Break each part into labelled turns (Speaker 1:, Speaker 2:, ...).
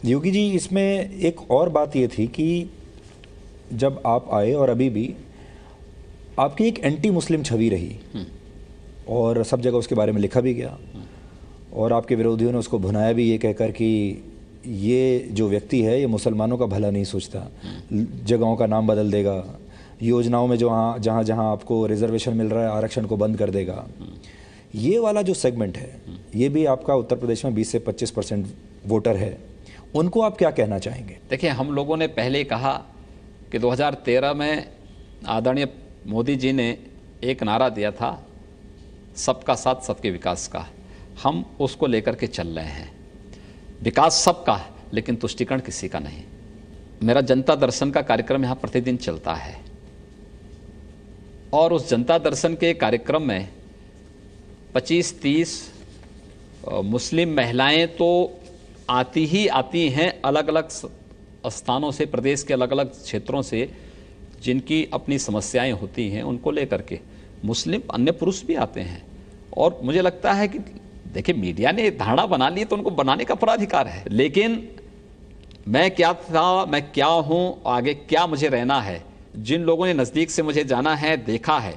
Speaker 1: योगी जी, इसमें एक और बात ये थी कि जब आप आए और अभी भी आपकी एक एंटी मुस्लिम छवि रही और सब जगह उसके बारे में लिखा भी गया और आपके विरोधियों ने उसको भुनाया भी ये कहकर कि ये जो व्यक्ति है ये मुसलमानों का भला नहीं सोचता, जगहों का नाम बदल देगा, योजनाओं में जो जहाँ जहाँ आपको रिजर्वेशन मिल रहा है आरक्षण को बंद कर देगा। ये वाला जो सेगमेंट है ये भी आपका उत्तर प्रदेश में 20 से 25% वोटर है, उनको आप क्या कहना चाहेंगे?
Speaker 2: देखिए, हम लोगों ने पहले कहा कि 2013 में आदरणीय मोदी जी ने एक नारा दिया था, सबका साथ सबके विकास का। हम उसको लेकर के चल रहे हैं। विकास सबका है लेकिन तुष्टीकरण किसी का नहीं। मेरा जनता दर्शन का कार्यक्रम यहाँ प्रतिदिन चलता है और उस जनता दर्शन के कार्यक्रम में 25-30 मुस्लिम महिलाएं तो आती ही आती हैं, अलग अलग स्थानों से, प्रदेश के अलग अलग क्षेत्रों से, जिनकी अपनी समस्याएं होती हैं उनको लेकर के। मुस्लिम अन्य पुरुष भी आते हैं और मुझे लगता है कि देखिए, मीडिया ने धारणा बना ली तो उनको बनाने का पूरा अधिकार है, लेकिन मैं क्या था, मैं क्या हूं, आगे क्या मुझे रहना है, जिन लोगों ने नज़दीक से मुझे जाना है, देखा है,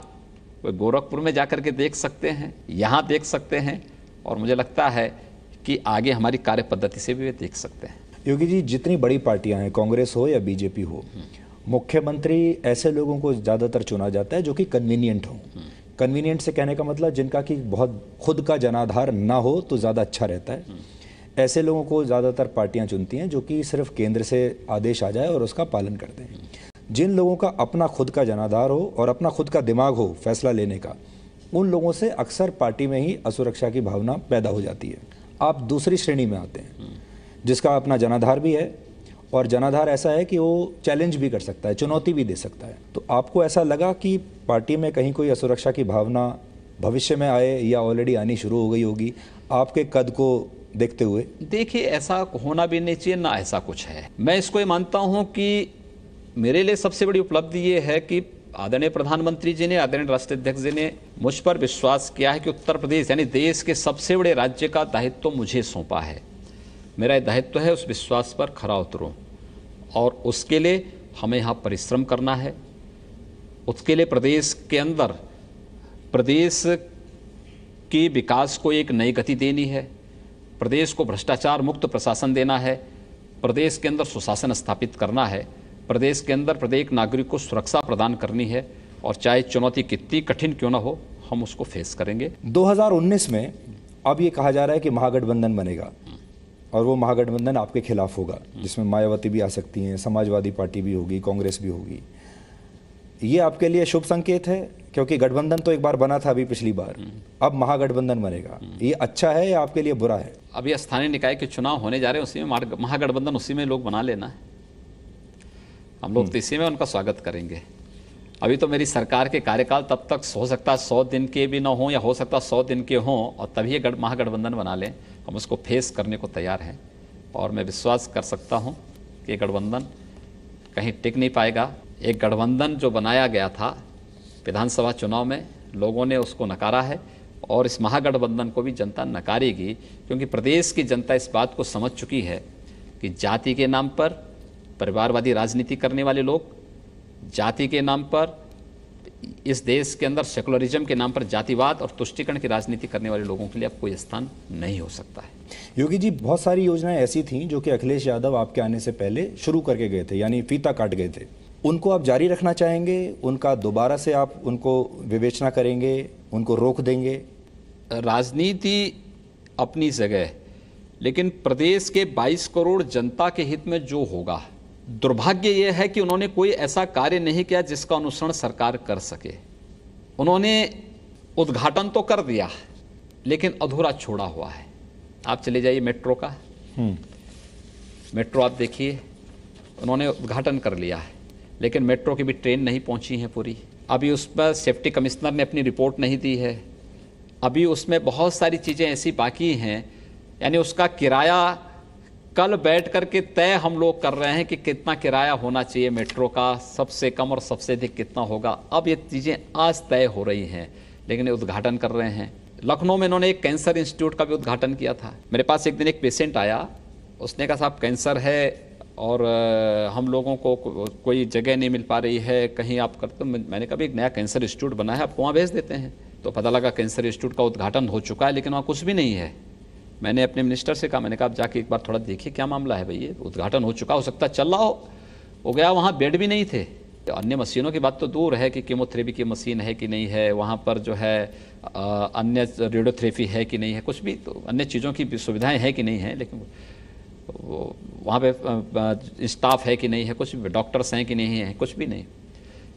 Speaker 2: वे गोरखपुर में जाकर के देख सकते हैं, यहाँ देख सकते हैं और मुझे लगता है कि आगे हमारी कार्य पद्धति से भी वे देख सकते हैं।
Speaker 1: योगी जी, जितनी बड़ी पार्टियां हैं, कांग्रेस हो या बीजेपी हो, मुख्यमंत्री ऐसे लोगों को ज़्यादातर चुना जाता है जो कि कन्वीनियंट हो। कन्वीनियंट से कहने का मतलब जिनका कि बहुत खुद का जनाधार ना हो तो ज़्यादा अच्छा रहता है। ऐसे लोगों को ज़्यादातर पार्टियां चुनती हैं जो कि सिर्फ केंद्र से आदेश आ जाए और उसका पालन करते हैं। जिन लोगों का अपना खुद का जनाधार हो और अपना खुद का दिमाग हो फैसला लेने का, उन लोगों से अक्सर पार्टी में ही असुरक्षा की भावना पैदा हो जाती है। आप दूसरी श्रेणी में आते हैं जिसका अपना जनाधार भी है और जनाधार ऐसा है कि वो चैलेंज भी कर सकता है, चुनौती भी दे सकता है। तो आपको ऐसा लगा कि पार्टी में कहीं कोई असुरक्षा की भावना भविष्य में आए या ऑलरेडी आनी शुरू हो गई होगी आपके कद को देखते हुए?
Speaker 2: देखिए, ऐसा होना भी नहीं चाहिए, ना ऐसा कुछ है। मैं इसको ये मानता हूं कि मेरे लिए सबसे बड़ी उपलब्धि ये है कि आदरणीय प्रधानमंत्री जी ने, आदरणीय राष्ट्रीय अध्यक्ष जी ने मुझ पर विश्वास किया है कि उत्तर प्रदेश यानी देश के सबसे बड़े राज्य का दायित्व मुझे सौंपा है। मेरा दायित्व है उस विश्वास पर खरा उतरूं और उसके लिए हमें यहाँ परिश्रम करना है। उसके लिए प्रदेश के अंदर प्रदेश के विकास को एक नई गति देनी है, प्रदेश को भ्रष्टाचार मुक्त प्रशासन देना है, प्रदेश के अंदर सुशासन स्थापित करना है, प्रदेश के अंदर प्रत्येक नागरिक को सुरक्षा प्रदान करनी है और चाहे चुनौती कितनी कठिन क्यों ना हो, हम उसको फेस करेंगे।
Speaker 1: 2019 में अब ये कहा जा रहा है कि महागठबंधन बनेगा और वो महागठबंधन आपके खिलाफ होगा, जिसमें मायावती भी आ सकती हैं, समाजवादी पार्टी भी होगी, कांग्रेस भी होगी। ये आपके लिए शुभ संकेत है? क्योंकि गठबंधन तो एक बार बना था अभी पिछली बार, अब महागठबंधन बनेगा, ये अच्छा है या आपके लिए बुरा है?
Speaker 2: अभी स्थानीय निकाय के चुनाव होने जा रहे हैं, उसी में महागठबंधन उसी में लोग बना लेना है। हम लोग तो इसी में उनका स्वागत करेंगे। अभी तो मेरी सरकार के कार्यकाल तब तक हो सकता है 100 दिन के भी ना हो या हो सकता है 100 दिन के हों और तभी ये महागठबंधन बना लें। हम उसको फेस करने को तैयार हैं और मैं विश्वास कर सकता हूं कि ये गठबंधन कहीं टिक नहीं पाएगा। एक गठबंधन जो बनाया गया था विधानसभा चुनाव में, लोगों ने उसको नकारा है और इस महागठबंधन को भी जनता नकारेगी, क्योंकि प्रदेश की जनता इस बात को समझ चुकी है कि जाति के नाम पर परिवारवादी राजनीति करने वाले लोग, जाति के नाम पर इस देश के अंदर सेकुलरिज्म के नाम पर जातिवाद और तुष्टीकरण की राजनीति करने वाले लोगों के लिए अब कोई स्थान नहीं हो सकता है।
Speaker 1: योगी जी, बहुत सारी योजनाएं ऐसी थीं जो कि अखिलेश यादव आपके आने से पहले शुरू करके गए थे, यानी फीता काट गए थे, उनको आप जारी रखना चाहेंगे? उनका दोबारा से आप उनको विवेचना करेंगे, उनको रोक देंगे?
Speaker 2: राजनीति अपनी जगह, लेकिन प्रदेश के 22 करोड़ जनता के हित में जो होगा, दुर्भाग्य यह है कि उन्होंने कोई ऐसा कार्य नहीं किया जिसका अनुसरण सरकार कर सके। उन्होंने उद्घाटन तो कर दिया लेकिन अधूरा छोड़ा हुआ है। आप चले जाइए मेट्रो का, मेट्रो आप देखिए, उन्होंने उद्घाटन कर लिया है लेकिन मेट्रो की भी ट्रेन नहीं पहुंची है पूरी। अभी उस पर सेफ्टी कमिश्नर ने अपनी रिपोर्ट नहीं दी है। अभी उसमें बहुत सारी चीज़ें ऐसी बाकी हैं, यानी उसका किराया कल बैठ करके तय हम लोग कर रहे हैं कि कितना किराया होना चाहिए मेट्रो का, सबसे कम और सबसे अधिक कितना होगा। अब ये चीज़ें आज तय हो रही हैं लेकिन ये उद्घाटन कर रहे हैं। लखनऊ में इन्होंने एक कैंसर इंस्टीट्यूट का भी उद्घाटन किया था। मेरे पास एक दिन एक पेशेंट आया उसने कहा साहब कैंसर है और हम लोगों को कोई जगह नहीं मिल पा रही है, कहीं आप करते। तो मैंने कहा एक नया कैंसर इंस्टीट्यूट बना है, आपको वहाँ भेज देते हैं। तो पता लगा कैंसर इंस्टीट्यूट का उद्घाटन हो चुका है, लेकिन वहाँ कुछ भी नहीं है। मैंने अपने मिनिस्टर से कहा, मैंने कहा आप जाके एक बार थोड़ा देखिए क्या मामला है भाई, ये उद्घाटन हो चुका, हो सकता है चल रहा हो गया। वहाँ बेड भी नहीं थे। अन्य मशीनों की बात तो दूर है कि कीमोथेरेपी की मशीन है कि नहीं है, वहाँ पर जो है अन्य रेडियोथेरेपी है कि नहीं है, कुछ भी तो अन्य चीज़ों की सुविधाएं हैं कि नहीं है, लेकिन वहाँ पे स्टाफ है कि नहीं है, कुछ भी डॉक्टर्स हैं कि नहीं है, कुछ भी नहीं,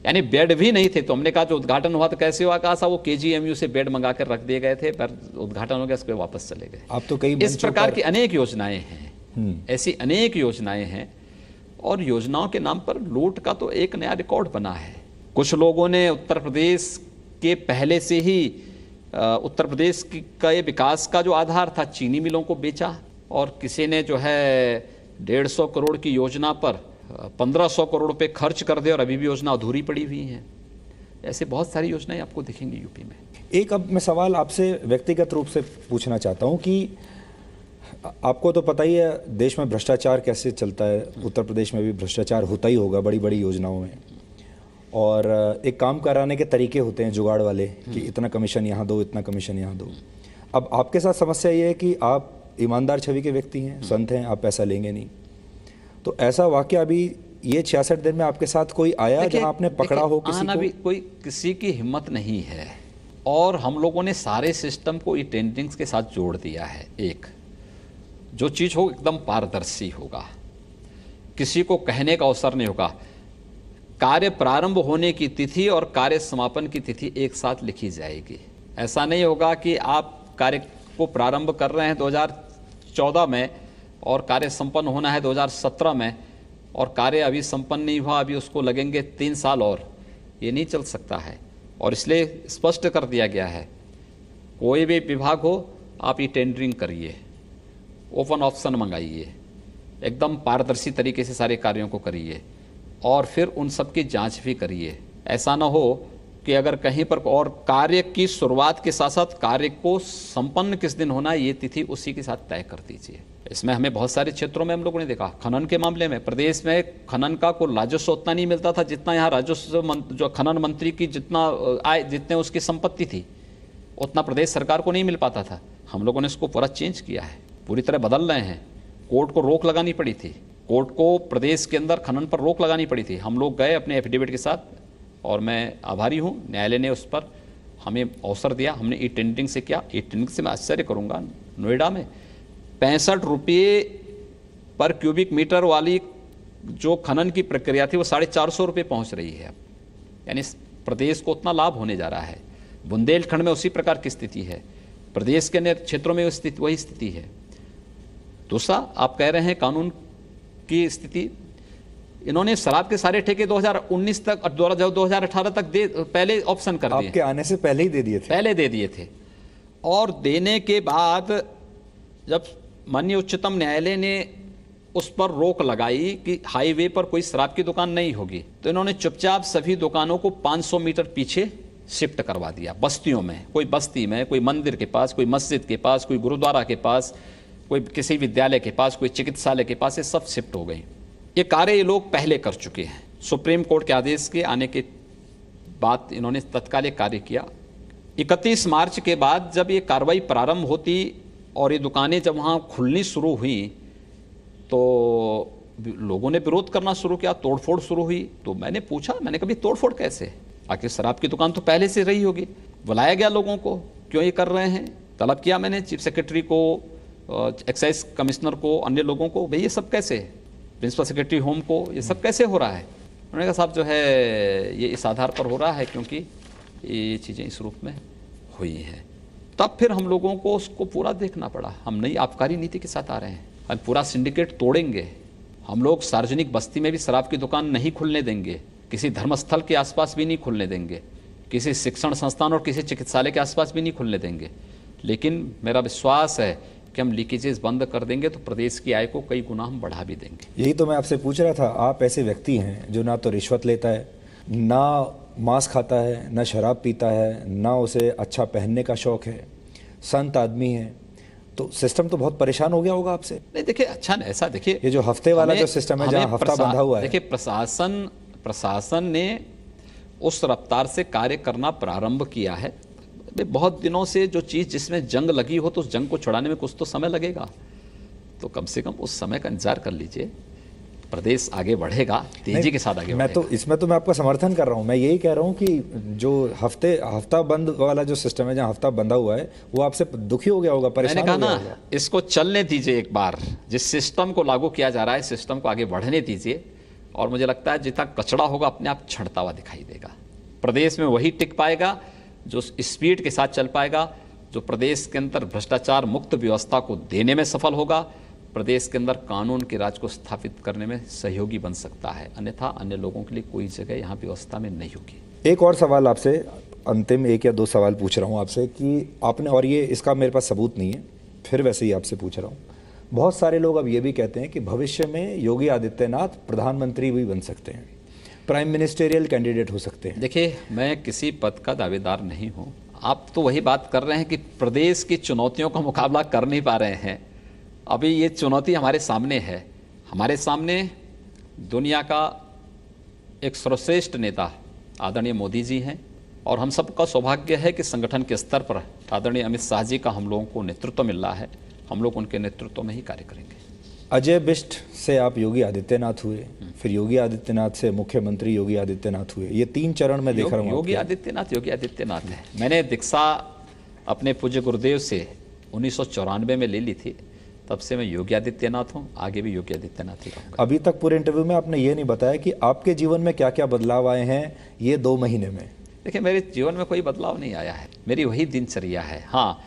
Speaker 2: यानी बेड भी नहीं थे। तो हमने कहा जो उद्घाटन हुआ तो कैसे हुआ, कहा वो KGMU से बेड मंगा कर रख दिए गए थे, पर उद्घाटन हो गया, उसके वापस चले गए।
Speaker 1: आप तो कई
Speaker 2: इस प्रकार की अनेक योजनाएं हैं, ऐसी अनेक योजनाएं हैं, और योजनाओं के नाम पर लूट का तो एक नया रिकॉर्ड बना है। कुछ लोगों ने उत्तर प्रदेश के पहले से ही उत्तर प्रदेश का ये विकास का जो आधार था, चीनी मिलों को बेचा, और किसी ने जो है 150 करोड़ की योजना पर 1500 करोड़ रुपए खर्च कर दे और अभी भी योजना अधूरी पड़ी हुई है। ऐसे बहुत सारी योजनाएं आपको दिखेंगी यूपी में।
Speaker 1: एक अब मैं सवाल आपसे व्यक्तिगत रूप से पूछना चाहता हूं कि आपको तो पता ही है देश में भ्रष्टाचार कैसे चलता है, उत्तर प्रदेश में भी भ्रष्टाचार होता ही होगा बड़ी बड़ी योजनाओं में, और एक काम कराने के तरीके होते हैं जुगाड़ वाले कि इतना कमीशन यहाँ दो, इतना कमीशन यहाँ दो। अब आपके साथ समस्या ये है कि आप ईमानदार छवि के व्यक्ति हैं, संत हैं, आप पैसा लेंगे नहीं। तो ऐसा वाकया अभी ये 66 दिन में आपके साथ कोई आया जहां आपने पकड़ा हो किसी को?
Speaker 2: भी कोई किसी की हिम्मत नहीं है, और हम लोगों ने सारे सिस्टम को ई टेंडरिंग्स के साथ जोड़ दिया है। एक जो चीज़ हो एकदम पारदर्शी होगा, किसी को कहने का अवसर नहीं होगा। कार्य प्रारंभ होने की तिथि और कार्य समापन की तिथि एक साथ लिखी जाएगी। ऐसा नहीं होगा कि आप कार्य को प्रारंभ कर रहे हैं 2014 में और कार्य संपन्न होना है 2017 में, और कार्य अभी संपन्न नहीं हुआ, अभी उसको लगेंगे 3 साल और। ये नहीं चल सकता है, और इसलिए स्पष्ट कर दिया गया है कोई भी विभाग हो आप ई टेंडरिंग करिए, ओपन ऑप्शन मंगाइए, एकदम पारदर्शी तरीके से सारे कार्यों को करिए, और फिर उन सब की जांच भी करिए। ऐसा ना हो कि अगर कहीं पर, और कार्य की शुरुआत के साथ साथ कार्य को संपन्न किस दिन होना है ये तिथि उसी के साथ तय कर दीजिए। इसमें हमें बहुत सारे क्षेत्रों में हम लोगों ने देखा, खनन के मामले में प्रदेश में खनन का कोई राजस्व उतना नहीं मिलता था जितना यहाँ राजस्व जो खनन मंत्री की जितना आय, जितने उसकी संपत्ति थी, उतना प्रदेश सरकार को नहीं मिल पाता था। हम लोगों ने इसको पूरा चेंज किया है, पूरी तरह बदल रहे हैं। कोर्ट को रोक लगानी पड़ी थी, कोर्ट को प्रदेश के अंदर खनन पर रोक लगानी पड़ी थी। हम लोग गए अपने एफिडेविट के साथ, और मैं आभारी हूँ न्यायालय ने उस पर हमें अवसर दिया। हमने ई टेंडरिंग से किया। ई टेंडरिंग से मैं आश्चर्य करूँगा, नोएडा में 65 रुपये पर क्यूबिक मीटर वाली जो खनन की प्रक्रिया थी वो 450 रुपये पहुँच रही है। यानी प्रदेश को उतना लाभ होने जा रहा है। बुंदेलखंड में उसी प्रकार की स्थिति है, प्रदेश के अन्य क्षेत्रों में वही स्थिति है। दूसरा, आप कह रहे हैं कानून की स्थिति, इन्होंने शराब के सारे ठेके 2019 तक और 2018 तक पहले ऑप्शन कर दिए।
Speaker 1: आपके आने से पहले ही दे दिए थे?
Speaker 2: पहले दे दिए थे, और देने के बाद जब माननीय उच्चतम न्यायालय ने उस पर रोक लगाई कि हाईवे पर कोई शराब की दुकान नहीं होगी, तो इन्होंने चुपचाप सभी दुकानों को 500 मीटर पीछे शिफ्ट करवा दिया। बस्तियों में, कोई बस्ती में, कोई मंदिर के पास, कोई मस्जिद के पास, कोई गुरुद्वारा के पास, कोई किसी विद्यालय के पास, कोई चिकित्सालय के पास, ये सब शिफ्ट हो गई। ये कार्य ये लोग पहले कर चुके हैं। सुप्रीम कोर्ट के आदेश के आने के बाद इन्होंने तत्काल कार्य किया। 31 मार्च के बाद जब ये कार्रवाई प्रारंभ होती और ये दुकानें जब वहाँ खुलनी शुरू हुई, तो लोगों ने विरोध करना शुरू किया, तोड़फोड़ शुरू हुई। तो मैंने पूछा, मैंने कभी तोड़फोड़ कैसे, आखिर शराब की दुकान तो पहले से रही होगी। बुलाया गया लोगों को, क्यों ये कर रहे हैं, तलब किया मैंने चीफ सेक्रेटरी को, एक्साइज कमिश्नर को, अन्य लोगों को, भाई ये सब कैसे, प्रिंसिपल सेक्रेटरी होम को, ये सब कैसे हो रहा है। उन्होंने कहा साहब जो है ये इस आधार पर हो रहा है क्योंकि ये चीज़ें इस रूप में हुई हैं। तब फिर हम लोगों को उसको पूरा देखना पड़ा। हम नई आबकारी नीति के साथ आ रहे हैं, हम पूरा सिंडिकेट तोड़ेंगे। हम लोग सार्वजनिक बस्ती में भी शराब की दुकान नहीं खुलने देंगे, किसी धर्मस्थल के आसपास भी नहीं खुलने देंगे, किसी शिक्षण संस्थान और किसी चिकित्सालय के आसपास भी नहीं खुलने देंगे। लेकिन मेरा विश्वास है कि हम लीकेजेस बंद कर देंगे तो प्रदेश की आय को कई गुना हम बढ़ा भी देंगे।
Speaker 1: यही तो मैं आपसे पूछ रहा था। आप ऐसे व्यक्ति हैं जो ना तो रिश्वत लेता है, ना मांस खाता है, ना शराब पीता है, ना उसे अच्छा पहनने का शौक है, संत आदमी है, तो सिस्टम तो बहुत परेशान हो गया होगा आपसे।
Speaker 2: नहीं देखिए, अच्छा ऐसा देखिए,
Speaker 1: ये जो हफ्ते वाला जो सिस्टम है जहां हफ्ता बंधा हुआ है,
Speaker 2: देखिए प्रशासन ने उस रफ्तार से कार्य करना प्रारंभ किया है। बहुत दिनों से जो चीज़ जिसमें जंग लगी हो तो उस जंग को छुड़ाने में कुछ तो समय लगेगा, तो कम से कम उस समय का इंतजार कर लीजिए। प्रदेश आगे बढ़ेगा, तेजी के साथ आगे बढ़ेगा।
Speaker 1: तो इसमें तो मैं आपका समर्थन कर रहा हूँ। मैं यही कह रहा हूँ कि जो हफ्ता बंद वाला जो सिस्टम है जहाँ हफ्ता बंधा हुआ है वो आपसे दुखी हो गया होगा, परेशान हो गया होगा।
Speaker 2: इसको चलने दीजिए एक बार, जिस सिस्टम को लागू किया जा रहा है सिस्टम को आगे बढ़ने दीजिए, और मुझे लगता है जितना कचड़ा होगा अपने आप छंटता हुआ दिखाई देगा। प्रदेश में वही टिक पाएगा जो स्पीड के साथ चल पाएगा, जो प्रदेश के अंदर भ्रष्टाचार मुक्त व्यवस्था को देने में सफल होगा, प्रदेश के अंदर कानून के राज को स्थापित करने में सहयोगी बन सकता है। अन्यथा अन्य लोगों के लिए कोई जगह यहाँ व्यवस्था में नहीं होगी।
Speaker 1: एक और सवाल आपसे, अंतिम 1 या 2 सवाल पूछ रहा हूँ आपसे कि आपने, और ये इसका मेरे पास सबूत नहीं है, फिर वैसे ही आपसे पूछ रहा हूँ। बहुत सारे लोग अब ये भी कहते हैं कि भविष्य में योगी आदित्यनाथ प्रधानमंत्री भी बन सकते हैं, प्राइम मिनिस्टेरियल कैंडिडेट हो सकते हैं।
Speaker 2: देखिए, मैं किसी पद का दावेदार नहीं हूँ। आप तो वही बात कर रहे हैं कि प्रदेश की चुनौतियों का मुकाबला कर नहीं पा रहे हैं। अभी ये चुनौती हमारे सामने है। हमारे सामने दुनिया का एक सर्वश्रेष्ठ नेता आदरणीय मोदी जी हैं, और हम सबका सौभाग्य है कि संगठन के स्तर पर आदरणीय अमित शाह जी का हम लोगों को नेतृत्व मिल रहा है। हम लोग उनके नेतृत्व में ही कार्य करेंगे।
Speaker 1: अजय बिष्ट से आप योगी आदित्यनाथ हुए, फिर योगी आदित्यनाथ से मुख्यमंत्री योगी आदित्यनाथ हुए, ये 3 चरण में देख रहा हूँ।
Speaker 2: योगी आदित्यनाथ है। मैंने दीक्षा अपने पूज्य गुरुदेव से 1994 में ले ली थी, तब से मैं योगी आदित्यनाथ हूँ, आगे भी योगी आदित्यनाथ ही रहूँगा।
Speaker 1: अभी तक पूरे इंटरव्यू में आपने ये नहीं बताया कि आपके जीवन में क्या क्या बदलाव आए हैं ये 2 महीने में।
Speaker 2: देखिए, मेरे जीवन में कोई बदलाव नहीं आया है, मेरी वही दिनचर्या है। हाँ,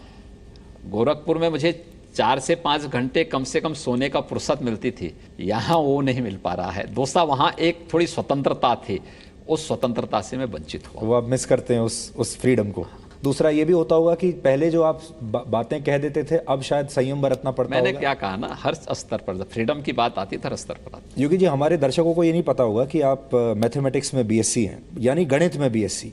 Speaker 2: गोरखपुर में मुझे 4 से 5 घंटे कम से कम सोने का फुर्सत मिलती थी, यहाँ वो नहीं मिल पा रहा है। दूसरा, वहाँ एक थोड़ी स्वतंत्रता थी, उस स्वतंत्रता से मैं वंचित हुआ।
Speaker 1: वो आप मिस करते हैं उस फ्रीडम को। दूसरा ये भी होता होगा कि पहले जो आप बातें कह देते थे अब शायद संयम बरतना पड़ता होगा।
Speaker 2: मैंने क्या कहा ना, हर स्तर पर फ्रीडम की बात आती थी, हर स्तर पर आती।
Speaker 1: योगी जी, हमारे दर्शकों को ये नहीं पता होगा कि आप मैथमेटिक्स में बीएससी हैं, यानी गणित में बीएससी।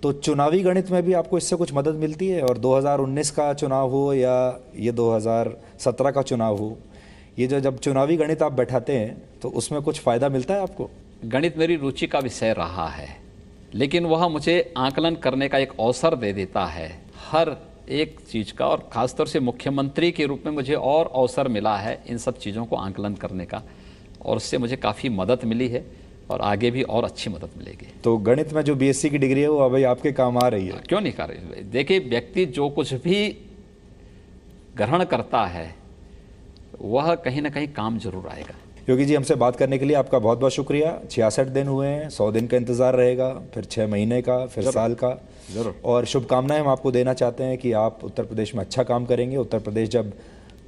Speaker 1: तो चुनावी गणित में भी आपको इससे कुछ मदद मिलती है? और 2019 का चुनाव हो या ये 2017 का चुनाव हो, ये जो जब चुनावी गणित आप बैठाते हैं तो उसमें कुछ फ़ायदा मिलता है आपको?
Speaker 2: गणित मेरी रुचि का विषय रहा है, लेकिन वह मुझे आकलन करने का एक अवसर दे देता है हर एक चीज़ का, और ख़ासतौर से मुख्यमंत्री के रूप में मुझे और अवसर मिला है इन सब चीज़ों को आकलन करने का, और उससे मुझे काफ़ी मदद मिली है और आगे भी और अच्छी मदद मिलेगी।
Speaker 1: तो गणित में जो बीएससी की डिग्री है वो अभी आपके काम आ रही है?
Speaker 2: क्यों नहीं कर रही? देखिए, व्यक्ति जो कुछ भी ग्रहण करता है वह कहीं ना कहीं काम जरूर आएगा।
Speaker 1: योगी जी, हमसे बात करने के लिए आपका बहुत बहुत शुक्रिया। 66 दिन हुए हैं, 100 दिन का इंतज़ार रहेगा, फिर 6 महीने का, फिर साल का।
Speaker 2: जरूर।
Speaker 1: और शुभकामनाएं हम आपको देना चाहते हैं कि आप उत्तर प्रदेश में अच्छा काम करेंगे। उत्तर प्रदेश जब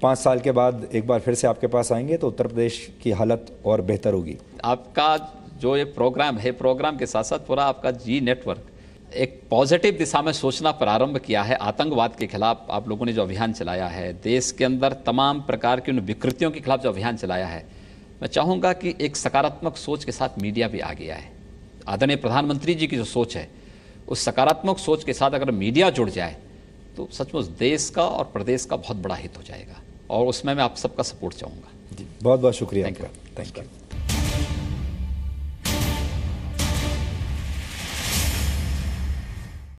Speaker 1: 5 साल के बाद एक बार फिर से आपके पास आएंगे तो उत्तर प्रदेश की हालत और बेहतर होगी।
Speaker 2: आपका जो ये प्रोग्राम है, प्रोग्राम के साथ साथ पूरा आपका जी नेटवर्क एक पॉजिटिव दिशा में सोचना प्रारंभ किया है। आतंकवाद के खिलाफ आप लोगों ने जो अभियान चलाया है, देश के अंदर तमाम प्रकार की उन विकृतियों के खिलाफ जो अभियान चलाया है, मैं चाहूँगा कि एक सकारात्मक सोच के साथ मीडिया भी आगे आए। आदरणीय प्रधानमंत्री जी की जो सोच है, उस सकारात्मक सोच के साथ अगर मीडिया जुड़ जाए तो सचमुच देश का और प्रदेश का बहुत बड़ा हित हो जाएगा, और उसमें मैं आप सबका सपोर्ट चाहूँगा।
Speaker 1: जी, बहुत बहुत शुक्रिया आपका। Thank you.